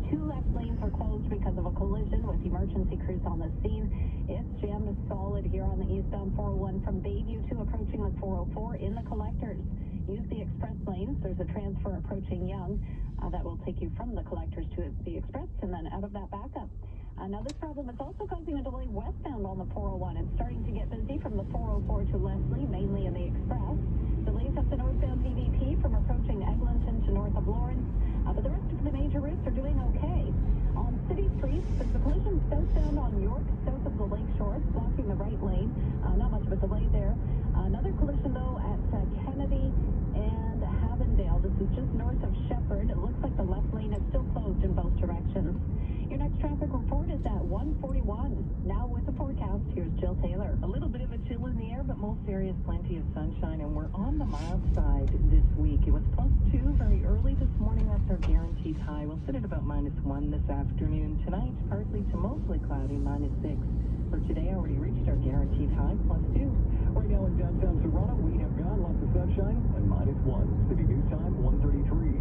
2 left lanes are closed because of a collision with emergency crews on the scene. It's jammed solid here on the eastbound 401 from Bayview to approaching the 404 in the collectors. Use the express lanes. There's a transfer approaching Young that will take you from the collectors to the express and then out of that backup. Now, this problem is also causing a delay westbound on the 401. It's starting to get busy from the 404 to Leslie, mainly in the express. Delays up the northbound PVP from approaching Eglinton to north of Lawrence. But the rest of the major routes are doing okay. On city streets, there's a collision southbound on York, south of the lake shore, blocking the right lane. Not much of a delay there. Another collision, though, at Kennedy and Havendale. This is just north of Shepherd. It looks like the left lane is still closed in both directions. Your next traffic report is at 1:41. Now with the forecast, here's Jill Taylor. A little bit of a chill in the air, but most areas plenty of sunshine, and we're on the mild side this week. It was +2 very early this morning. That's our guaranteed high. We'll sit at about -1 this afternoon. Tonight, partly to mostly cloudy, -6. For today, already reached our guaranteed high, +2. Right now in downtown Toronto, we have got lots of sunshine and -1. City News Time, 1:33.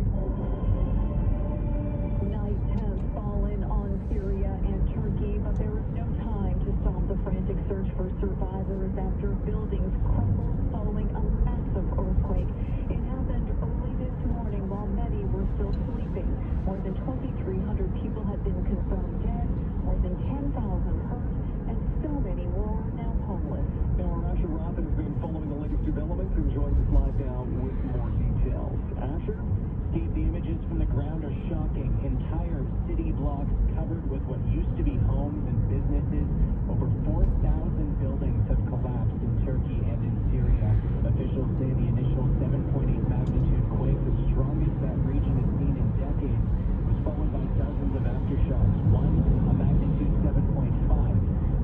Night has fallen on Syria and Turkey, but there is no time to stop the frantic search for survivors after buildings crumbled following a massive earthquake. It happened early this morning while many were still sleeping. More than 2,300 people have been confirmed dead, more than 10,000 hurt, and so many more are now homeless. Now, Asher Roth has been following the latest developments and joins us live now with more details. Asher? Steve, the images from the ground are shocking. Entire city blocks covered with what used to be homes and businesses. Over 4,000 buildings have collapsed in Turkey and in Syria. Officials say the initial 7.8 magnitude quake, the strongest that region has seen in decades, was followed by dozens of aftershocks. One, a magnitude 7.5.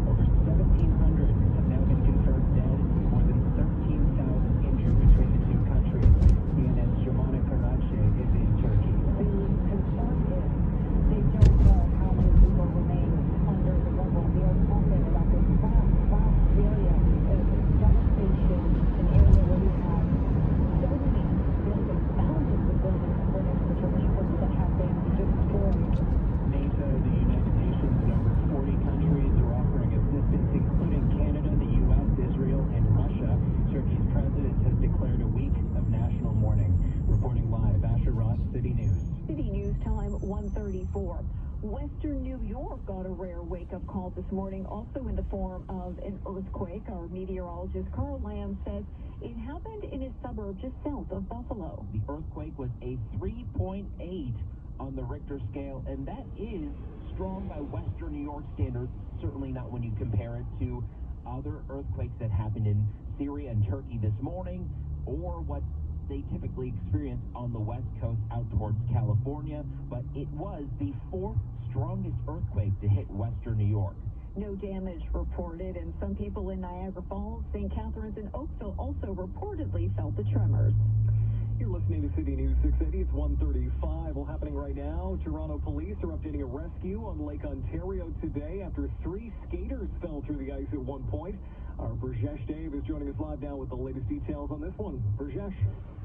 Over 1,700 have now been confirmed dead. More than 13,000 injured between the two countries. CNN's Jemana Karache is in Turkey. The concern is they don't know how many people remain under the rubble. We are talking about this vast area of devastation, an area where we have so many buildings, thousands of buildings burning, which are neighborhoods that have been destroyed. NATO, the United Nations, and over 40 countries are offering assistance, including Canada, the U.S., Israel, and Russia. Turkey's president has declared a week of national mourning. Reporting live, Asher Ross, City News. City News Time, 1:34. Western New York got a rare wake-up call this morning, also in the form of an earthquake. Our meteorologist Carl Lamb says it happened in a suburb just south of Buffalo. The earthquake was a 3.8 on the Richter scale, and that is strong by Western New York standards, certainly not when you compare it to other earthquakes that happened in Syria and Turkey this morning, or what they typically experience on the west coast out towards California, but it was the 4th strongest earthquake to hit Western New York. No damage reported, and some people in Niagara Falls, St. Catharines, and Oakville also reportedly felt the tremors. You're listening to City News 680. It's 1:35. Well, happening right now, Toronto police are updating a rescue on Lake Ontario today after 3 skaters fell through the ice at one point. Our Burjesh Dave is joining us live now with the latest details on this one. Burjesh.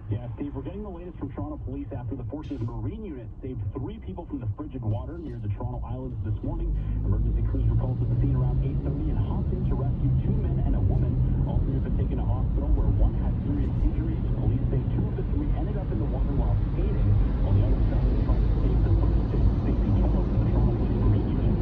Yeah, Steve, we're getting the latest from Toronto Police after the Force's Marine Unit saved 3 people from the frigid water near the Toronto Islands this morning. Emergency crews were called to the scene around 8:30 and hopped in to rescue 2 men and a woman. All 3 have been taken to hospital where one had serious injuries. Police say 2 of the 3 ended up in the water while skating, while the other 7 tried to save the first 2. Stacey Kello from the Toronto Police Marine Unit.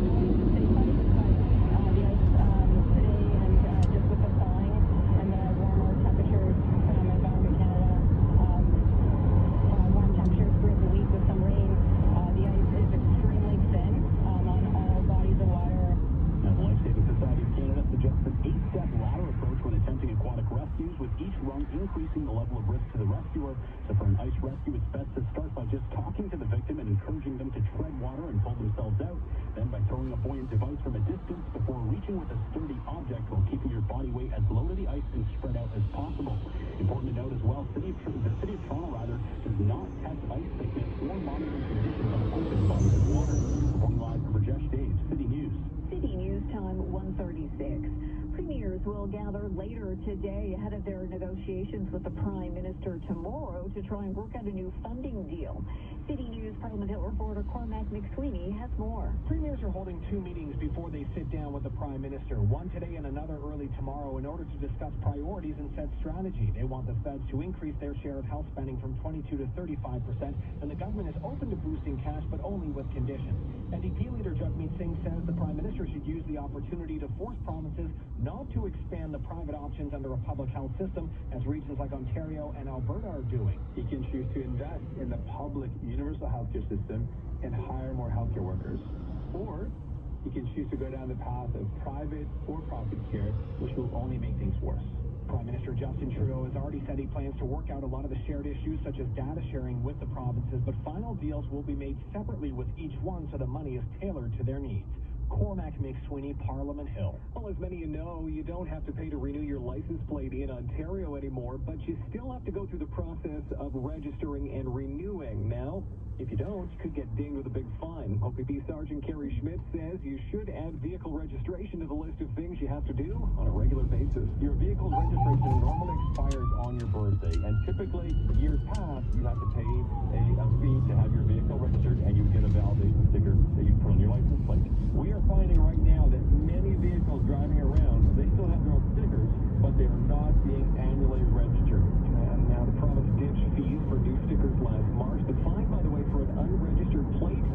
Increasing the level of risk to the rescuer. So for an ice rescue, it's best to start by just talking to the victim and encouraging them to tread water and pull themselves out. Then by throwing a buoyant device from a distance before reaching with a sturdy object while keeping your body weight as low to the ice and spread out as possible. Important to note as well, the city of Toronto does not test ice thickness or monitor conditions on open bodies of water. Reporting live for Jesh Dave, City News. City News Time, 1:36. Premiers will gather later today ahead of their negotiations with the Prime Minister tomorrow to try and work out a new funding deal. City News Parliament Hill reporter Cormac McSweeney has more. Premiers are holding two meetings before they sit down with the Prime Minister, one today and another early tomorrow, in order to discuss priorities and set strategy. They want the feds to increase their share of health spending from 22 to 35%, and the government is open to boosting cash, but only with conditions. NDP leader Jagmeet Singh says the Prime Minister should use the opportunity to force provinces not to expand the private options under a public health system, as regions like Ontario and Alberta are doing. He can choose to invest in the public universal healthcare system and hire more healthcare workers. Or he can choose to go down the path of private for-profit care, which will only make things worse. Prime Minister Justin Trudeau has already said he plans to work out a lot of the shared issues, such as data sharing with the provinces, but final deals will be made separately with each one so the money is tailored to their needs. Cormac McSweeney, Parliament Hill. Well, as many of you know, you don't have to pay to renew your license plate in Ontario anymore, but you still have to go through the process of registering and renewing. Now, if you don't, you could get dinged with a big fine. OPP Sergeant Kerry Schmidt says you should add vehicle registration to the list of things you have to do on a regular basis. Your vehicle's registration normally expires on your birthday, and typically, years past, you have to pay a fee to have your vehicle registered, and you get a validation sticker that you put on your license plate. We are finding right now that many vehicles driving around, they still have their own stickers, but they are not being annually registered. And now the province ditched fees for new stickers last March. The fine, by the way, for an unregistered plate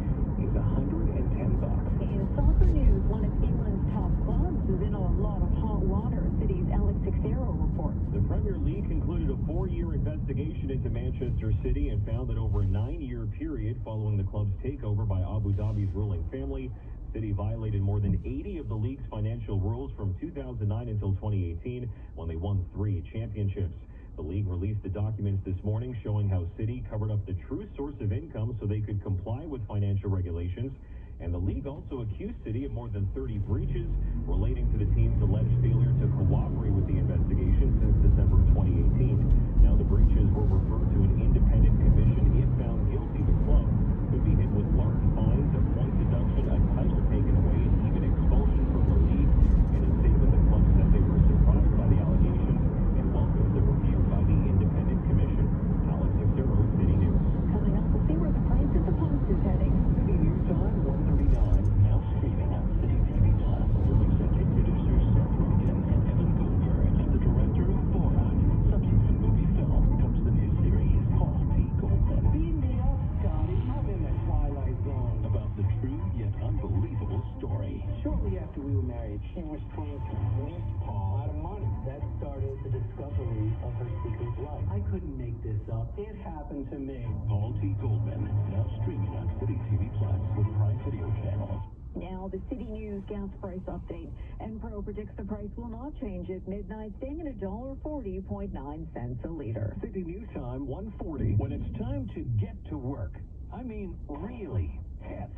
is $110. In soccer news, one of England's top clubs is in a lot of hot water. City's Alex Sixero reports. The Premier League concluded a 4-year investigation into Manchester City and found that over a 9-year period following the club's takeover by Abu Dhabi's ruling family, City violated more than 80 of the league's financial rules from 2009 until 2018, when they won 3 championships. The league released the documents this morning showing how City covered up the true source of income so they could comply with financial regulations. And the league also accused City of more than 30 breaches relating to the team's alleged failure to cooperate with the investigation since December 2018. Now, the breaches were referred to an independent commission. If found guilty, the club could be hit with large fines, a point deduction, a title taken away, and even expulsion from the league. In a statement, the club said they were surprised by the allegations and welcomed the review by the independent commission. Alex Sixero, City News. Coming up, we'll see where the price of the pumps is heading. City News Time, 1:39. Now streaming on City TV Plus from executive producers Seth Rogen and Evan Goldberg and the director of Borat. Subsequent movie film comes the new series called T. Goldman. Beam me up, Scotty. I'm in the twilight zone. About the true yet unbelievable story. Shortly after we were married, she was trying to fleece Paul out of money. That started the discovery of her secret life. I couldn't make this up. It happened to me. Paul T. Goldman, now streaming on City TV Plus with Prime Video channels. Now, the City News gas price update. Enpro predicts the price will not change at midnight, staying at $1.40.9 a liter. City News Time, 1:40. When it's time to get to work, I mean really get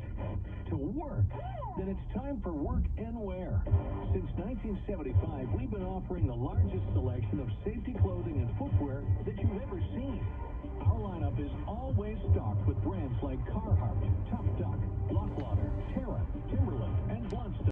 to work, then it's time for Work and Wear. Since 1975, we've been offering the largest selection of safety clothing and footwear that you've ever seen. Our lineup is always stocked with brands like Carhartt, Tough Duck, Lockwater, Terra, Timberland, and Blundstone.